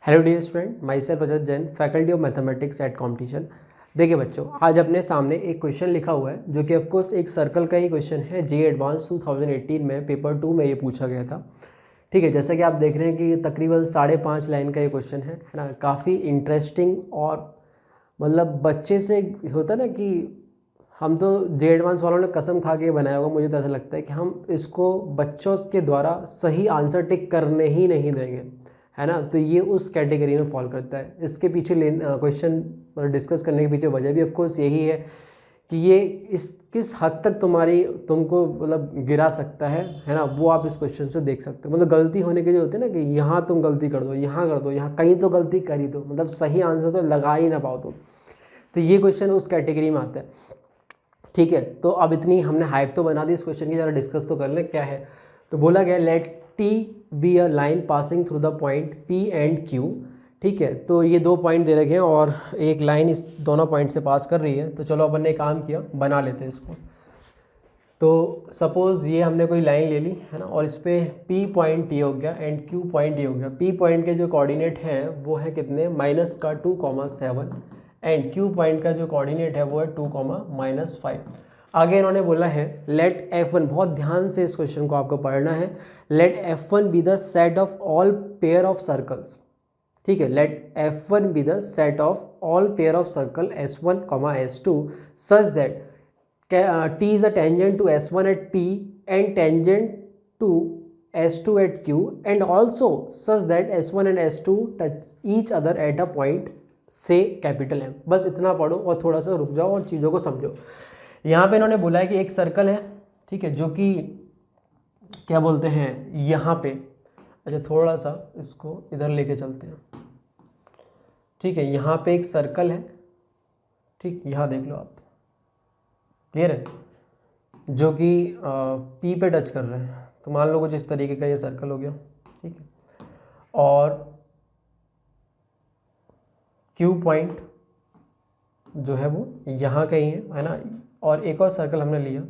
Hello dear student, myself Ajay Jain, faculty of mathematics at competition. देखिए बच्चों, आज अपने सामने एक क्वेश्चन लिखा हुआ है जो कि ऑफकोर्स एक सर्कल का ही क्वेश्चन है। जे एडवांस 2018 में पेपर 2 में ये पूछा गया था। ठीक है, जैसा कि आप देख रहे हैं कि तकरीबन 5.5 लाइन का ये क्वेश्चन है ना। काफ़ी इंटरेस्टिंग और मतलब बच्चे से होता है ना कि हम तो जे एडवांस वालों ने कसम खा के बनाया होगा। मुझे तो ऐसा लगता है कि हम इसको बच्चों के द्वारा सही आंसर टिक करने ही नहीं देंगे, है ना। तो ये उस कैटेगरी में फॉल करता है। इसके पीछे क्वेश्चन डिस्कस करने के पीछे वजह भी ऑफकोर्स यही है कि ये इस किस हद तक तुमको मतलब गिरा सकता है ना। वो आप इस क्वेश्चन से देख सकते हो। मतलब गलती होने के जो होते हैं ना कि यहाँ तुम गलती कर दो, यहाँ कर दो, यहाँ कहीं तो गलती कर ही दो, मतलब सही आंसर तो लगा ही ना पाओ तुम। तो ये क्वेश्चन उस कैटेगरी में आता है। ठीक है, तो अब इतनी हमने हाइप तो बना दी इस क्वेश्चन की, ज़रा डिस्कस तो कर लें क्या है। तो बोला गया let T be a line passing through the point P and Q. ठीक है, तो ये दो पॉइंट दे रखे हैं और एक लाइन इस दोनों पॉइंट से पास कर रही है। तो चलो अपन ने काम किया, बना लेते हैं इसको। तो सपोज़ ये हमने कोई लाइन ले ली है ना, और इस पर पी पॉइंट ये हो गया एंड क्यू पॉइंट ये हो गया। पी पॉइंट के जो कोऑर्डिनेट हैं वो है कितने, -2,7, एंड क्यू पॉइंट का जो कोऑर्डिनेट है वो है 2,-5। आगे इन्होंने बोला है लेट F1, बहुत ध्यान से इस क्वेश्चन को आपको पढ़ना है। Let F1 be the set of all pair of circles. ठीक है, let F1 be the set of all pair of circle S1, S2 such that T is a tangent to S1 at P and tangent to S2 at Q and also such that S1 and S2 touch each other at a point से capital M। बस इतना पढ़ो और थोड़ा सा रुक जाओ और चीज़ों को समझो। यहाँ पे इन्होंने बोला है कि एक सर्कल है, ठीक है, जो कि क्या बोलते हैं यहाँ पे। अच्छा, थोड़ा सा इसको इधर लेके चलते हैं। ठीक है, यहाँ पे एक सर्कल है, ठीक, यहाँ देख लो आप, क्लियर है, जो कि पी पे टच कर रहे हैं। तो मान लो कुछ इस तरीके का ये सर्कल हो गया, ठीक है, और क्यू पॉइंट जो है वो यहाँ कहीं है ना। और एक और सर्कल हमने लिया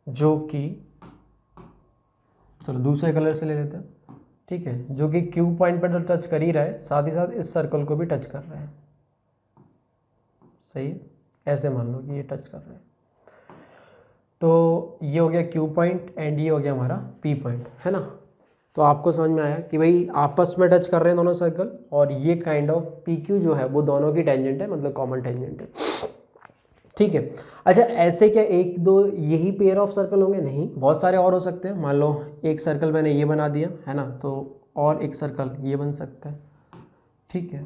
जो कि, चलो दूसरे कलर से ले लेते हैं, ठीक है, जो कि क्यू पॉइंट पर तो टच कर ही रहा है, साथ ही साथ इस सर्कल को भी टच कर रहा है। सही है, ऐसे मान लो कि ये टच कर रहे हैं। तो ये हो गया क्यू पॉइंट एंड ये हो गया हमारा पी पॉइंट, है ना। तो आपको समझ में आया कि भाई आपस में टच कर रहे हैं दोनों सर्कल, और ये काइंड ऑफ पी क्यू जो है वो दोनों की टेंजेंट है, मतलब कॉमन टेंजेंट है। ठीक है, अच्छा ऐसे क्या एक दो यही पेयर ऑफ सर्कल होंगे? नहीं, बहुत सारे और हो सकते हैं। मान लो एक सर्कल मैंने ये बना दिया है ना, तो और एक सर्कल ये बन सकता है। ठीक है,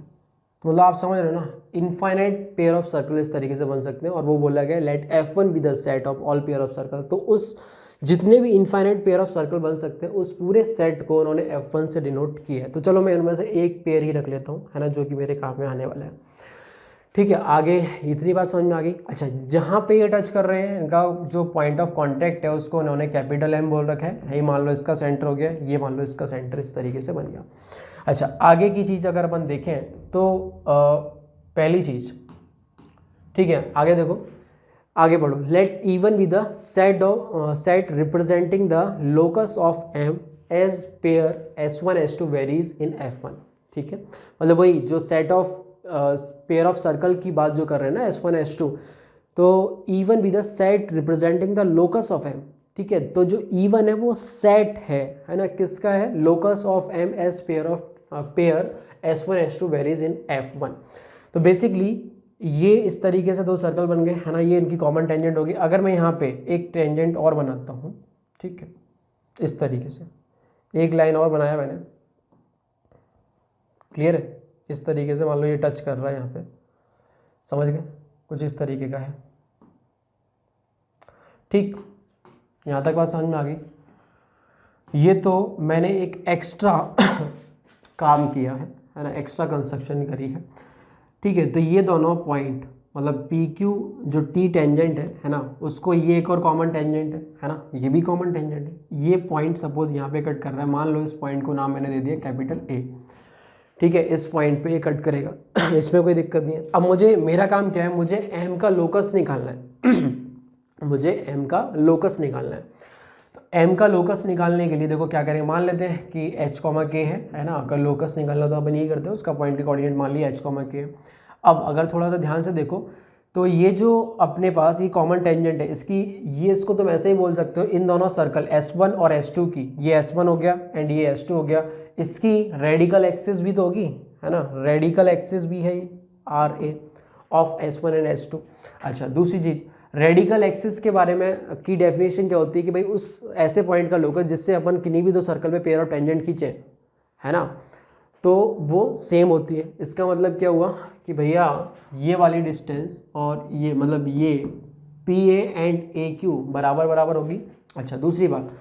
तो मतलब आप समझ रहे हो ना, इनफाइनाइट पेयर ऑफ सर्कल इस तरीके से बन सकते हैं। और वो बोला गया let F1 be the set of all pair of circle. तो उस जितने भी इनफाइनाइट पेयर ऑफ सर्कल बन सकते हैं उस पूरे सेट को उन्होंने F1 से डिनोट किया है। तो चलो मैं इनमें से एक पेयर ही रख लेता हूँ, है ना, जो कि मेरे काम में आने वाला है। ठीक है, आगे इतनी बात समझ में आ गई। अच्छा, जहाँ पे ये टच कर रहे हैं इनका जो पॉइंट ऑफ कांटेक्ट है उसको उन्होंने कैपिटल M बोल रखा है। ये मान लो इसका सेंटर हो गया, ये मान लो इसका सेंटर इस तरीके से बन गया। अच्छा, आगे की चीज़ अगर अपन देखें तो पहली चीज़, ठीक है, आगे देखो, आगे बढ़ो। Let E1 be the set representing the locus of M as pair S1 S2 varies in F1। ठीक है, मतलब वही जो set of pair of circle की बात जो कर रहे हैं ना, S1 S2, तो E1 be the set representing the locus of M। ठीक है, तो जो E1 है वो सेट है ना, किसका है, locus of M as pair S1 S2 varies in F1। तो बेसिकली ये इस तरीके से दो सर्कल बन गए, है ना, ये इनकी कॉमन टेंजेंट होगी। अगर मैं यहाँ पे एक टेंजेंट और बनाता हूँ, ठीक है, इस तरीके से एक लाइन और बनाया मैंने, क्लियर है, इस तरीके से मान लो ये टच कर रहा है यहाँ पे, समझ गए, कुछ इस तरीके का है। ठीक, यहाँ तक बात समझ में आ गई। ये तो मैंने एक एक्स्ट्रा काम किया है ना, एक्स्ट्रा कंस्ट्रक्शन करी है। ठीक है, तो ये दोनों पॉइंट मतलब पी क्यू जो टी टेंजेंट है ना, उसको ये एक और कॉमन टेंजेंट है ना, ये भी कॉमन टेंजेंट है। ये पॉइंट सपोज यहाँ पे कट कर रहा है, मान लो इस पॉइंट को नाम मैंने दे दिया कैपिटल A। ठीक है, इस पॉइंट पे ये कट करेगा इसमें कोई दिक्कत नहीं है। अब मुझे, मेरा काम क्या है, मुझे M का लोकस निकालना है मुझे M का लोकस निकालना है। तो एम का लोकस निकालने के लिए देखो क्या करेंगे, मान लेते हैं कि एच कॉमा के है ना, अगर लोकस निकालना तो अपन यही करते हैं, उसका पॉइंट के कोऑर्डिनेट मान लिया एच कॉमा के। अब अगर थोड़ा सा ध्यान से देखो तो ये जो अपने पास ये कॉमन टेंजेंट है इसकी, ये इसको तुम ऐसे ही बोल सकते हो, इन दोनों सर्कल S1 और S2 की, ये S1 हो गया एंड ये S2 हो गया, इसकी रेडिकल एक्सिस भी तो होगी, है ना, रेडिकल एक्सिस भी है RA of S1 and S2। अच्छा, दूसरी चीज़, रेडिकल एक्सिस के बारे में की डेफिनेशन क्या होती है कि भाई उस ऐसे पॉइंट का लोकस जिससे अपन किन्हीं भी दो सर्कल में पेयर ऑफ टेंजेंट खींचे, है ना, तो वो सेम होती है। इसका मतलब क्या हुआ कि भैया ये वाली डिस्टेंस और ये मतलब ये PA एंड AQ बराबर बराबर होगी। अच्छा, दूसरी बात,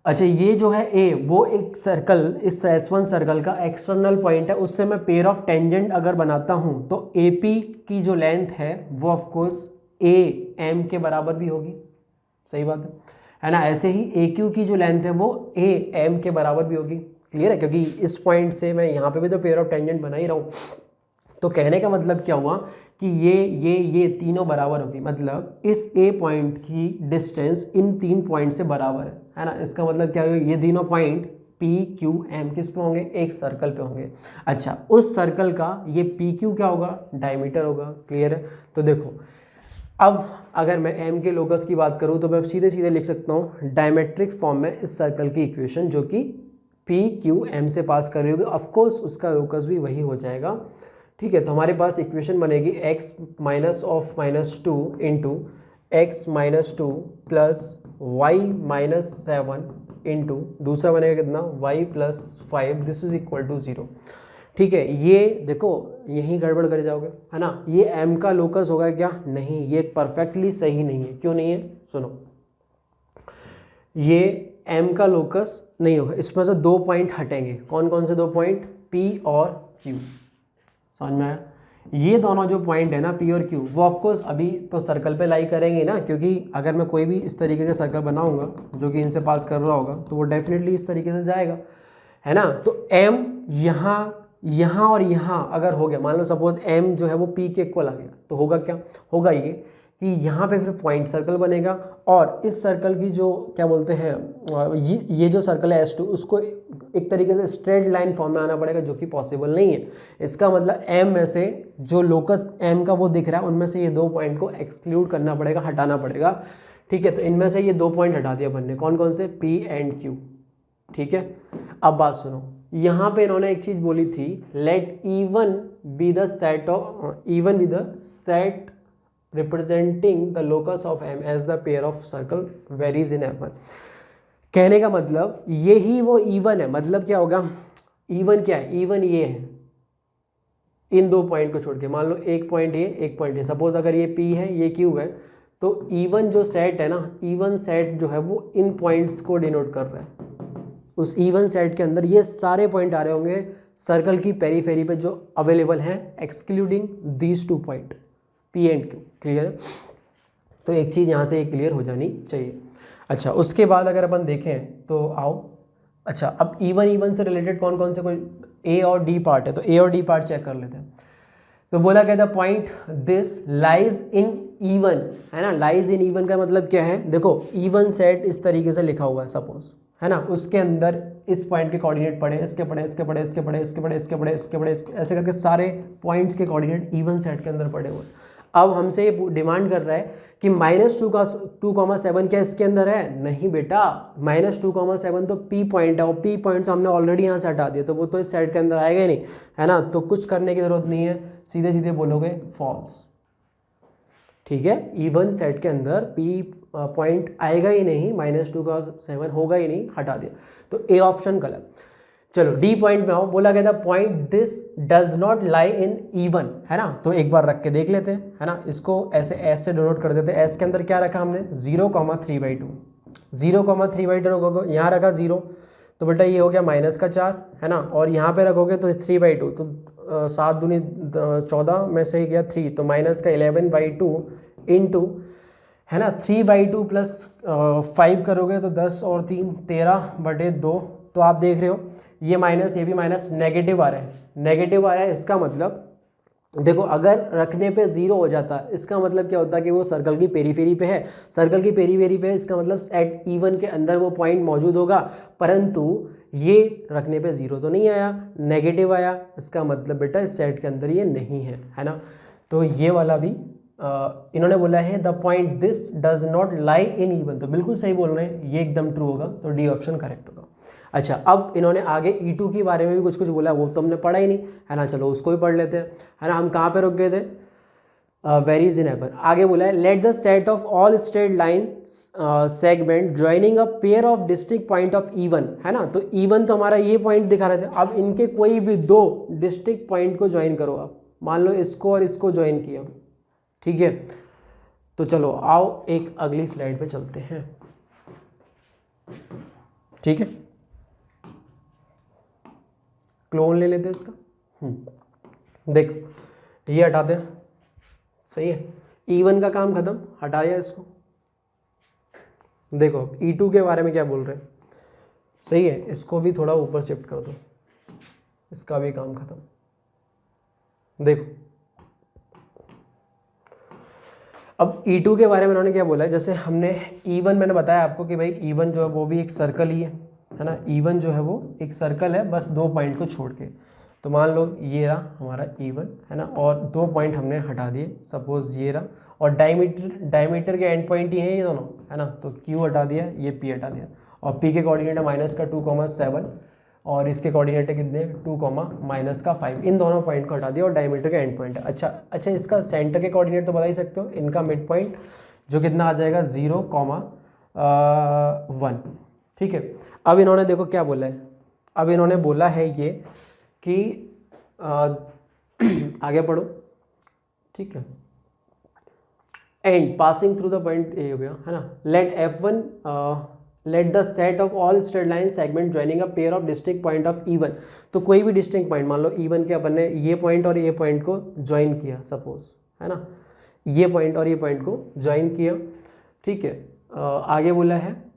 अच्छा ये जो है A वो एक सर्कल, इस S1 सर्कल का एक्सटर्नल पॉइंट है, उससे मैं पेयर ऑफ टेंजेंट अगर बनाता हूँ तो AP की जो लेंथ है वो ऑफकोर्स AM के बराबर भी होगी, सही बात है ना। ऐसे ही AQ की जो लेंथ है वो AM के बराबर भी होगी, क्लियर है, क्योंकि इस पॉइंट से मैं यहाँ पे भी तो पेयर ऑफ टेंजेंट बना ही रहा हूँ। तो कहने का मतलब क्या हुआ कि ये तीनों बराबर होगी, मतलब इस A पॉइंट की डिस्टेंस इन 3 पॉइंट से बराबर है ना। इसका मतलब क्या हुआ, ये तीनों पॉइंट PQM किस पे होंगे, एक सर्कल पे होंगे। अच्छा, उस सर्कल का ये PQ क्या होगा, डायमीटर होगा, क्लियर है। तो देखो अब अगर मैं M के लोकस की बात करूँ तो मैं सीधे सीधे लिख सकता हूँ डायमेट्रिक फॉर्म में इस सर्कल की इक्वेशन, जो कि PQM से पास कर रही होगी, ऑफकोर्स उसका लोकस भी वही हो जाएगा, ठीक है। तो हमारे पास इक्वेशन बनेगी x minus of -2 into x minus 2 plus y minus 7 into दूसरा बनेगा कितना, y plus 5, this is equal to 0, ठीक है। ये देखो यहीं गड़बड़ कर जाओगे, है ना, ये M का लोकस होगा क्या, नहीं, ये परफेक्टली सही नहीं है। क्यों नहीं है, सुनो, ये M का लोकस नहीं होगा, इसमें से 2 पॉइंट हटेंगे। कौन कौन से 2 पॉइंट, P और Q, समझ में आया। ये दोनों जो पॉइंट है ना P और Q, वो ऑफकोर्स अभी तो सर्कल पे लाई करेंगे ना, क्योंकि अगर मैं कोई भी इस तरीके का सर्कल बनाऊंगा जो कि इनसे पास कर रहा होगा तो वो डेफिनेटली इस तरीके से जाएगा, है ना। तो M यहाँ और यहाँ अगर हो गया, मान लो सपोज M जो है वो P के इक्वल आ गया, तो होगा क्या, होगा ये कि यहाँ पे फिर पॉइंट सर्कल बनेगा, और इस सर्कल की जो क्या बोलते हैं, ये जो सर्कल है S2, उसको एक तरीके से स्ट्रेट लाइन फॉर्म में आना पड़ेगा, जो कि पॉसिबल नहीं है। इसका मतलब M में से जो लोकस M का वो दिख रहा है, उनमें से ये 2 पॉइंट को एक्सक्लूड करना पड़ेगा, हटाना पड़ेगा, ठीक है। तो इनमें से ये 2 पॉइंट हटा दिया अपन ने, कौन कौन से, P एंड Q, ठीक है। अब बात सुनो, यहाँ पे इन्होंने एक चीज बोली थी, late even be the set representing the locus of M as the pair of circle varies in F1। कहने का मतलब यही वो even है, मतलब क्या होगा, even क्या है, even ये है इन 2 पॉइंट को छोड़ के, मान लो एक पॉइंट ये, एक पॉइंट ये, सपोज अगर ये P है ये Q है, तो even जो सेट है ना, even सेट जो है वो इन पॉइंट्स को डिनोट कर रहा है। उस इवन सेट के अंदर ये सारे पॉइंट आ रहे होंगे सर्कल की पेरीफेरी पे जो अवेलेबल हैं, excluding these 2 point P and Q, clear है। तो एक चीज़ यहाँ से ये क्लियर हो जानी चाहिए। अच्छा, उसके बाद अगर अपन देखें तो आओ, अच्छा अब इवन से रिलेटेड कौन कौन से कोई A और D पार्ट है, तो A और D पार्ट चेक कर लेते हैं। तो बोला कहता point this lies in even, है ना, लाइज इन इवन का मतलब क्या है, देखो इवन सेट इस तरीके से लिखा हुआ है सपोज, है ना, उसके अंदर इस पॉइंट के कोऑर्डिनेट पड़े, इसके पड़े, इसके पड़े, इसके पड़े, इसके पड़े, इसके पड़े, इसके पड़े, ऐसे करके सारे पॉइंट्स के कोऑर्डिनेट इवन सेट के अंदर पड़े हुए। अब हमसे ये डिमांड कर रहा है कि -2,7 क्या इसके अंदर है, नहीं बेटा, -2,7 तो P पॉइंट है, और P पॉइंट हमने ऑलरेडी यहाँ से हटा दिया, तो वो तो इस सेट के अंदर आएगा ही नहीं, है ना। तो कुछ करने की जरूरत नहीं है, सीधे सीधे बोलोगे फॉल्स, ठीक है। इवन सेट के अंदर P पॉइंट आएगा ही नहीं, -2,7 होगा ही नहीं, हटा दिया, तो A ऑप्शन गलत। चलो D पॉइंट में आओ, बोला गया था point this does not lie in even, है ना, तो एक बार रख के देख लेते हैं, है ना, इसको ऐसे S से डिनोट कर देते हैं। S के अंदर क्या रखा हमने, 0,3/2, 0,3/2 यहाँ रखा 0, तो बेटा ये हो गया -4, है ना, और यहाँ पे रखोगे तो 3/2, तो 7 दूनी 14 में से गया 3, तो -11/2 इंटू, है ना, 3/2 प्लस 5 करोगे तो 10 और 3 13/2, तो आप देख रहे हो ये माइनस, ये भी माइनस, नेगेटिव आ रहा है, नेगेटिव आ रहा है। इसका मतलब देखो अगर रखने पे 0 हो जाता इसका मतलब क्या होता है कि वो सर्कल की पेरीफेरी पे है, सर्कल की पेरीफेरी पे है, इसका मतलब एट E1 के अंदर वो पॉइंट मौजूद होगा, परंतु ये रखने पे 0 तो नहीं आया, नेगेटिव आया, इसका मतलब बेटा इस सेट के अंदर ये नहीं है ना। तो ये वाला भी इन्होंने बोला है the point this does not lie in E1, तो बिल्कुल सही बोल रहे हैं, ये एकदम ट्रू होगा, तो डी ऑप्शन करेक्ट होगा। अच्छा अब इन्होंने आगे E2 के बारे में भी कुछ कुछ बोला, वो तो हमने पढ़ा ही नहीं है ना, चलो उसको भी पढ़ लेते हैं, है ना। हम कहाँ पे रुक गए थे, वेरीज इन एपल। आगे बोला है late the set of all straight line segment joining a pair of distinct point of E1, है ना। तो E1 तो हमारा ये पॉइंट दिखा रहे थे, अब इनके कोई भी दो डिस्टिंक्ट पॉइंट को ज्वाइन करो। आप मान लो इसको और इसको ज्वाइन किया, ठीक है। तो चलो आओ एक अगली स्लाइड पे चलते हैं, ठीक है। क्लोन ले लेते हैं इसका, देखो ये हटाते हैं, सही है। E1 का काम खत्म, हटाया इसको। देखो E2 के बारे में क्या बोल रहे हैं, सही है, इसको भी थोड़ा ऊपर शिफ्ट कर दो, इसका भी काम खत्म। देखो अब E2 के बारे में उन्होंने क्या बोला है, जैसे हमने E1 मैंने बताया आपको कि भाई E1 जो है वो भी एक सर्कल ही है ना। E1 जो है वो एक सर्कल है, बस 2 पॉइंट को छोड़ के। तो मान लो ये रहा हमारा E1, है ना, और 2 पॉइंट हमने हटा दिए, सपोज ये रहा, और डायमीटर के एंड पॉइंट ही है ये दोनों, है ना। तो Q हटा दिया, ये P हटा दिया, और P के कोऑर्डिनेट है -2,7 और इसके कोऑर्डिनेट है कितने 2,-5, इन दोनों पॉइंट को हटा दिया और डायमीटर का एंड पॉइंट है। अच्छा इसका सेंटर के कोऑर्डिनेट तो बता ही सकते हो, इनका मिड पॉइंट जो कितना आ जाएगा 0,1, ठीक है। अब इन्होंने देखो क्या बोला है, अब इन्होंने बोला है ये कि आगे पढ़ो, ठीक है। And passing through the point A हो गया, है ना। Let F1 let the set of all straight line segment joining a pair of distinct point of E1, तो कोई भी डिस्टिंक्ट पॉइंट, मान लो E1 के अपन ने ये पॉइंट और ये पॉइंट को ज्वाइन किया सपोज, है ना, ये पॉइंट और ये पॉइंट को ज्वाइन किया, ठीक है। आगे बोला है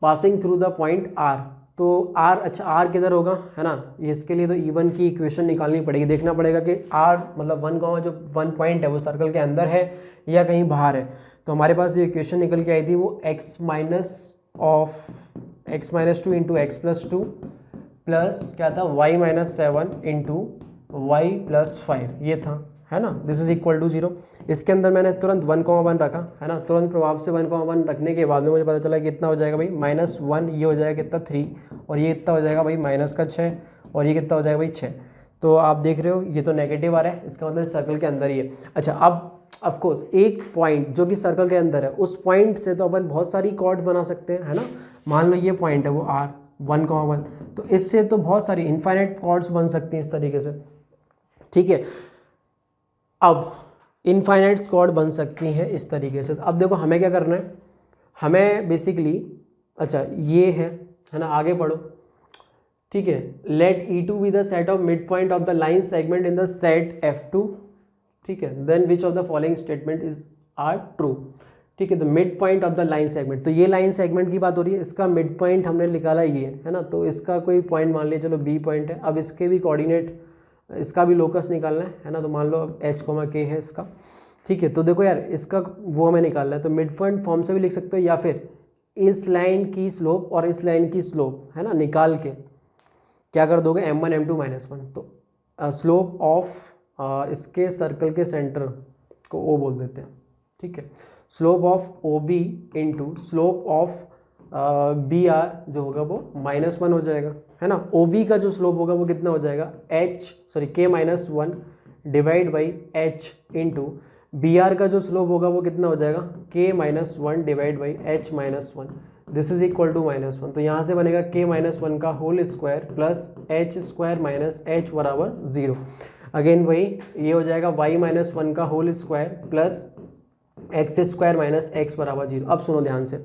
passing through the point R, तो R, अच्छा R किधर होगा, है ना। इसके लिए तो E1 की इक्वेशन निकालनी पड़ेगी, देखना पड़ेगा कि R मतलब 1, जो 1 पॉइंट है वो सर्कल के अंदर है या कहीं बाहर है। तो हमारे पास जो इक्वेशन निकल के आई थी वो x -2 इंटू x + 2 प्लस क्या था y-7 इंटू y + 5, ये था, है ना। This is equal to 0। इसके अंदर मैंने तुरंत 1,1 रखा, है ना। तुरंत प्रभाव से 1,1 रखने के बाद में मुझे पता चला कि कितना हो जाएगा भाई -1, ये हो जाएगा कितना 3, और ये कितना हो जाएगा भाई -6, और ये कितना हो जाएगा भाई 6। तो आप देख रहे हो ये तो नेगेटिव आ रहा है, इसका मतलब सर्कल के अंदर ही है। अच्छा अब ऑफकोर्स एक पॉइंट जो कि सर्कल के अंदर है, उस पॉइंट से तो अपन बहुत सारी कॉर्ड बना सकते हैं, है ना। मान लो ये पॉइंट है वो R 1,1, तो इससे तो बहुत सारी इनफाइनाइट कॉर्ड्स बन सकती हैं इस तरीके से, ठीक है। अब इनफाइनाइट स्क्वाड बन सकती हैं इस तरीके से। अब देखो हमें क्या करना है, हमें बेसिकली, अच्छा ये है ना, आगे पढ़ो, ठीक है। Let E2 be the set of mid point of the line segment in the set F2, ठीक है। Then which of the following statement is are true, ठीक है। तो mid point of the line segment, तो ये line segment की बात हो रही है, इसका मिड पॉइंट हमने निकाला ये है ना। तो इसका कोई पॉइंट मान लिया, चलो B पॉइंट है। अब इसके भी कोऑर्डिनेट, इसका भी लोकस निकालना है ना। तो मान लो अब H, K है इसका, ठीक है। तो देखो यार इसका वो हमें निकालना है, तो मिड पॉइंट फॉर्म से भी लिख सकते हो, या फिर इस लाइन की स्लोप और इस लाइन की स्लोप, है ना, निकाल के क्या कर दोगे M1 M2 -1। तो स्लोप ऑफ इसके सर्कल के सेंटर को O बोल देते हैं, ठीक है। Slope of OB into slope of BR जो होगा वो -1 हो जाएगा, है ना। OB का जो स्लोप होगा वो कितना हो जाएगा K -1 divide by H into BR का जो स्लोप होगा वो कितना हो जाएगा K -1 divide by H -1, this is equal to -1। तो यहाँ से बनेगा K -1 का whole square plus H square minus H बराबर 0। अगेन वही ये हो जाएगा y -1 का whole square plus x square minus x बराबर 0। अब सुनो ध्यान से,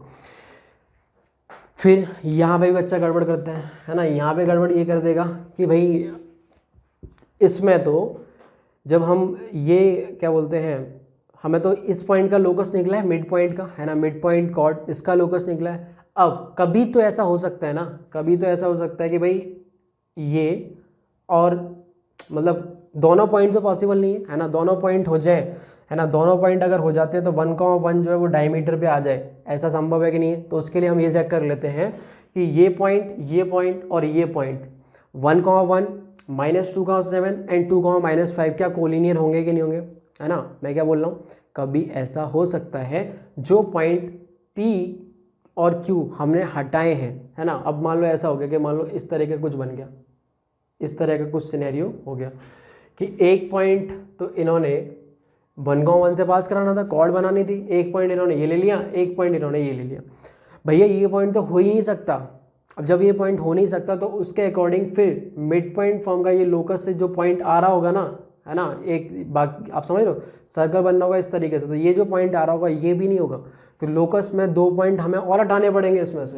फिर यहाँ पे भी बच्चा गड़बड़ करता है ना। यहाँ पे गड़बड़ ये कर देगा कि भाई इसमें तो जब हम ये क्या बोलते हैं, हमें तो इस पॉइंट का लोकस निकला है मिड पॉइंट का, है ना, मिड पॉइंट कॉर्ड, इसका लोकस निकला है। अब कभी तो ऐसा हो सकता है ना, कभी तो ऐसा हो सकता है कि भाई ये और मतलब दोनों पॉइंट तो पॉसिबल नहीं है ना, दोनों पॉइंट हो जाए, है ना, दोनों पॉइंट अगर हो जाते हैं तो 1,1 जो है वो डायमीटर पे आ जाए, ऐसा संभव है कि नहीं है? तो उसके लिए हम ये चेक कर लेते हैं कि ये पॉइंट और ये पॉइंट 1,1 -2,7 एंड 2,-5 क्या कोलिनियर होंगे कि नहीं होंगे, है ना। मैं क्या बोल रहा हूँ, कभी ऐसा हो सकता है जो पॉइंट P और Q हमने हटाए हैं, है ना। अब मान लो ऐसा हो गया कि मान लो इस तरह का कुछ बन गया, इस तरह का कुछ सिनेरियो हो गया कि एक पॉइंट तो इन्होंने 1,1 से पास कराना था, कॉर्ड बनानी थी, एक पॉइंट इन्होंने ये ले लिया, एक पॉइंट इन्होंने ये ले लिया। भैया ये पॉइंट तो हो ही नहीं सकता। अब जब ये पॉइंट हो नहीं सकता तो उसके अकॉर्डिंग फिर मिड पॉइंट फॉर्म का ये लोकस से जो पॉइंट आ रहा होगा ना, है ना, एक बाकी आप समझ रहे हो, सर्कल बनना होगा इस तरीके से, तो ये जो पॉइंट आ रहा होगा ये भी नहीं होगा, तो लोकस में 2 पॉइंट हमें और हटाने पड़ेंगे इसमें से,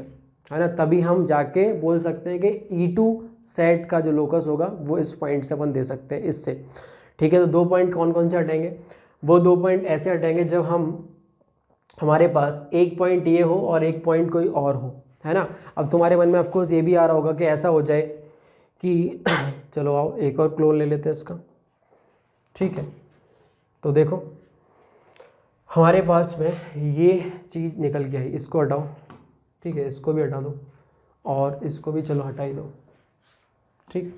है ना, तभी हम जाके बोल सकते हैं कि E2 सेट का जो लोकस होगा वो इस पॉइंट से अपन दे सकते हैं इससे। ठीक है, तो 2 पॉइंट कौन कौन से हटेंगे, वो 2 पॉइंट ऐसे हटेंगे जब हमारे पास एक पॉइंट ये हो और एक पॉइंट कोई और हो, है ना। अब तुम्हारे मन में ऑफकोर्स ये भी आ रहा होगा कि ऐसा हो जाए कि चलो आओ एक और क्लोन ले लेते हैं इसका। ठीक है, तो देखो हमारे पास में ये चीज़ निकल गया है, इसको हटाओ, ठीक है, इसको भी हटा दो और इसको भी चलो हटा ही दो, ठीक,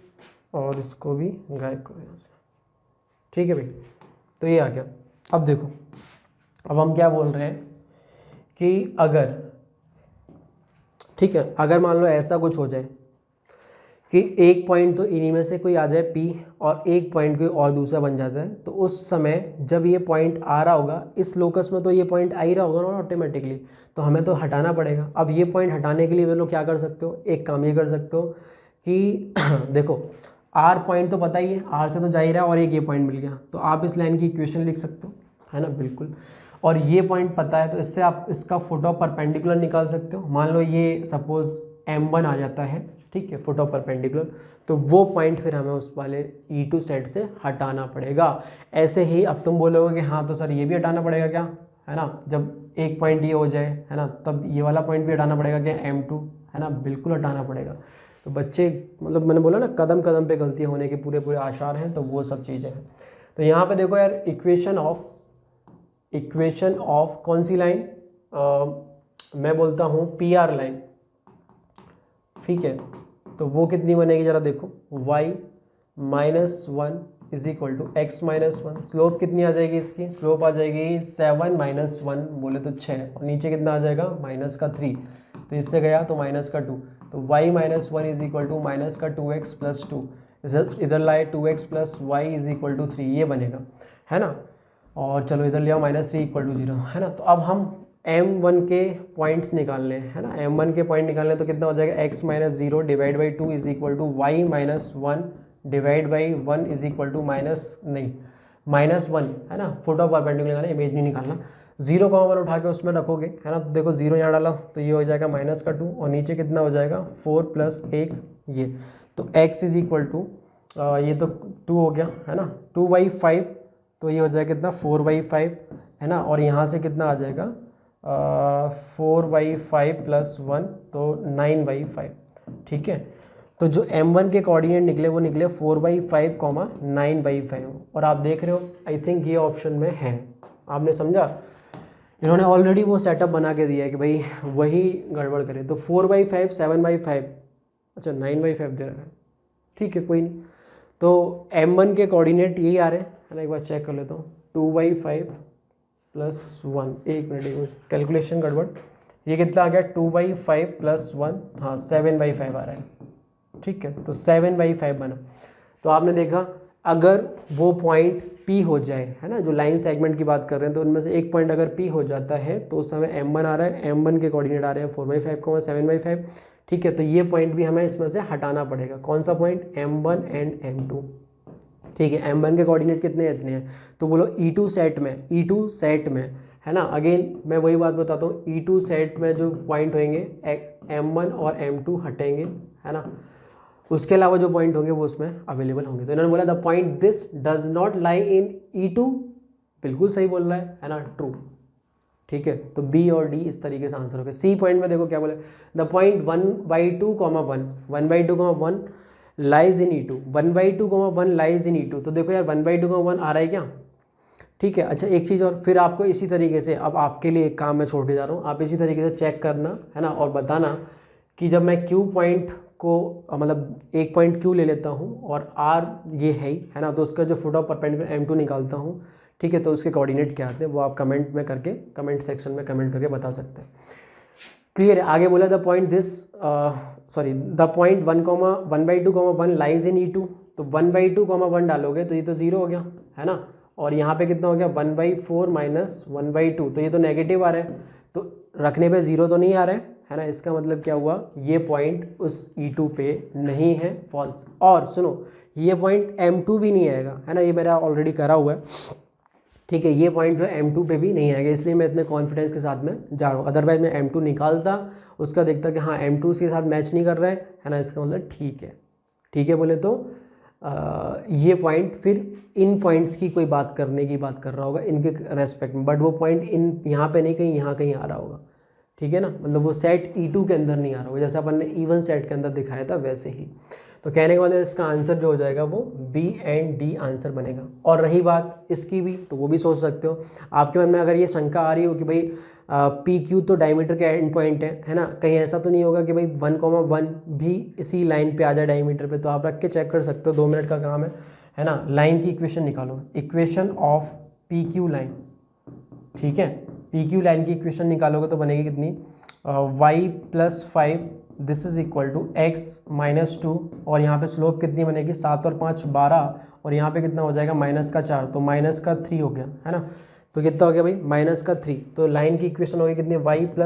और इसको भी गायब करो यहाँ से। ठीक है भाई, तो ये आ गया। अब देखो, अब हम क्या बोल रहे हैं कि अगर, ठीक है, अगर मान लो ऐसा कुछ हो जाए कि एक पॉइंट तो इन्हीं में से कोई आ जाए P और एक पॉइंट कोई और दूसरा बन जाता है, तो उस समय जब ये पॉइंट आ रहा होगा इस लोकस में, तो ये पॉइंट आ ही रहा होगा ना ऑटोमेटिकली, तो हमें तो हटाना पड़ेगा। अब ये पॉइंट हटाने के लिए वे लोग क्या कर सकते हो, एक काम ये कर सकते हो कि देखो R पॉइंट तो पता ही है, R से तो जा ही रहा है और एक ये पॉइंट मिल गया, तो आप इस लाइन की इक्वेशन लिख सकते हो, है ना, बिल्कुल। और ये पॉइंट पता है तो इससे आप इसका फुट ऑफ परपेंडिकुलर निकाल सकते हो। मान लो ये सपोज M1 आ जाता है, ठीक है, फुट ऑफ परपेंडिकुलर, तो वो पॉइंट फिर हमें उस वाले E2 सेट से हटाना पड़ेगा। ऐसे ही अब तुम बोलोगे कि हाँ तो सर ये भी हटाना पड़ेगा क्या, है ना, जब एक पॉइंट ये हो जाए, है ना, तब ये वाला पॉइंट भी हटाना पड़ेगा क्या, M2, है ना, बिल्कुल हटाना पड़ेगा। तो बच्चे, मतलब मैंने बोला ना कदम कदम पे गलतियाँ होने के पूरे पूरे आसार हैं, तो वो सब चीज़ें हैं। तो यहाँ पे देखो यार, इक्वेशन ऑफ कौन सी लाइन, मैं बोलता हूँ PR लाइन, ठीक है, तो वो कितनी बनेगी जरा देखो, y -1 is equal to x -1, slope कितनी आ जाएगी इसकी, स्लोप आ जाएगी 7 - 1 बोले तो 6, और नीचे कितना आ जाएगा -3, तो इससे गया तो -2, तो y -1 is equal to -2x + 2, इधर लाए 2x + y is equal to 3, ये बनेगा, है ना। और चलो इधर लिया -3 इक्वल टू 0, है ना। तो अब हम M1 के पॉइंट्स निकालने हैं, है ना, M1 के पॉइंट निकालने, तो कितना हो जाएगा, x - 0 divide by 2 is equal to y -1 divide by 1 is equal to -1, है ना, फुट ऑफ परपेंडिकुलर निकालना, इमेज नहीं निकालना। 0,1 उठा के उसमें रखोगे, है ना, तो देखो 0 यहाँ डाला तो ये हो जाएगा -2, और नीचे कितना हो जाएगा 4 + 1 ये, तो x इज इक्वल टू ये तो 2 हो गया, है ना, 2/5, तो ये हो जाएगा कितना 4/5, है ना, और यहाँ से कितना आ जाएगा 4/5 + 1, तो 9/5, ठीक है। तो जो M1 के कोऑर्डिनेट निकले वो निकले 4/5, 9/5, और आप देख रहे हो आई थिंक ये ऑप्शन में है, आपने समझा, इन्होंने ऑलरेडी वो सेटअप बना के दिया है कि भाई वही गड़बड़ करे, तो 4/5, 7/5, अच्छा 9/5 दे रहा है, ठीक है, कोई नहीं। तो M1 के कोऑर्डिनेट यही आ रहे हैं, है ना, एक बार चेक कर लेता हूँ, 2/5 + 1, एक मिनट कैलकुलेशन गड़बड़, ये कितना आ गया 2/5 + 1, हाँ 7/5 आ रहा है, ठीक है, तो 7/5 बना। तो आपने देखा अगर वो पॉइंट P हो जाए, है ना, जो लाइन सेगमेंट की बात कर रहे हैं, तो उनमें से एक पॉइंट अगर P हो जाता है तो उस समय M1 आ रहा है, M1 के कोऑर्डिनेट आ रहे हैं 4/5, 7/5, ठीक है, तो ये पॉइंट भी हमें इसमें से हटाना पड़ेगा। कौन सा पॉइंट, M1 एंड M2, ठीक है। M1 के कोऑर्डिनेट कितने इतने हैं, तो बोलो E2 सेट में, है ना, अगेन मैं वही बात बताता हूँ, E2 सेट में जो पॉइंट होंगे M1 और M2 हटेंगे, है ना, उसके अलावा जो पॉइंट होंगे वो उसमें अवेलेबल होंगे। तो इन्होंने बोला the point this does not lie in E2, बिल्कुल सही बोल रहा है ना, ट्रू, ठीक है। तो B और D इस तरीके से आंसर हो गया। C पॉइंट में देखो क्या बोले, the point 1/2, 1 1/2, 1 lies in E2, 1/2, 1 lies in E2। तो देखो यार 1/2, 1 आ रहा है क्या, ठीक है। अच्छा एक चीज़ और, फिर आपको इसी तरीके से, अब आपके लिए एक काम मैं छोड़ने जा रहा हूँ, आप इसी तरीके से चेक करना है ना, और बताना कि जब मैं Q पॉइंट को मतलब एक पॉइंट Q ले लेता हूँ और R ये है ना, तो उसका जो फुट ऑफ परपेंडिकुलर M2 निकालता हूँ, ठीक है, तो उसके कोऑर्डिनेट क्या आते हैं वो आप कमेंट में करके, कमेंट सेक्शन में कमेंट करके बता सकते हैं। क्लियर है। आगे बोला the point this sorry the point 1,1/2, 1 lies in E2। तो 1/2, 1 डालोगे तो ये तो 0 हो गया है ना, और यहाँ पे कितना हो गया 1/4 माइनस 1/2, तो ये तो नेगेटिव आ रहा है, तो रखने पे 0 तो नहीं आ रहा है ना, इसका मतलब क्या हुआ, ये पॉइंट उस E2 पे नहीं है, फॉल्स। और सुनो ये पॉइंट M2 भी नहीं आएगा है ना, ये मेरा ऑलरेडी करा हुआ है, ठीक है, ये पॉइंट जो है M2 पे भी नहीं आएगा, इसलिए मैं इतने कॉन्फिडेंस के साथ में जा रहा हूँ। अदरवाइज मैं M2 निकालता, उसका देखता कि हाँ M2 के साथ मैच नहीं कर रहा है ना, इसका मतलब ठीक है बोले तो ये पॉइंट फिर इन पॉइंट्स की कोई बात करने की बात कर रहा होगा इनके रेस्पेक्ट में, बट वो पॉइंट इन यहाँ पे नहीं, कहीं यहाँ कहीं आ रहा होगा, ठीक है ना, मतलब वो सेट E2 के अंदर नहीं आ रहा होगा, जैसे अपन ने इवन सेट के अंदर दिखाया था वैसे ही। तो कहने के मतलब इसका आंसर जो हो जाएगा वो B एंड D आंसर बनेगा। और रही बात इसकी भी, तो वो भी सोच सकते हो, आपके मन में अगर ये शंका आ रही हो कि भाई PQ तो डायमीटर के एंड पॉइंट है ना, कहीं ऐसा तो नहीं होगा कि भाई 1,1 भी इसी लाइन पे आ जाए डायमीटर पे, तो आप रख के चेक कर सकते हो, 2 मिनट का काम है ना। लाइन की इक्वेशन निकालो, इक्वेशन ऑफ PQ लाइन, ठीक है, PQ लाइन की इक्वेशन निकालोगे तो बनेगी कितनी, y+5 this is equal to x-2, और यहाँ पे स्लोप कितनी बनेगी 7 और 5 12, और यहाँ पे कितना हो जाएगा -4, तो -3 हो गया है ना, तो कितना हो गया भाई -3। तो लाइन की इक्वेशन होगी कितनी, y+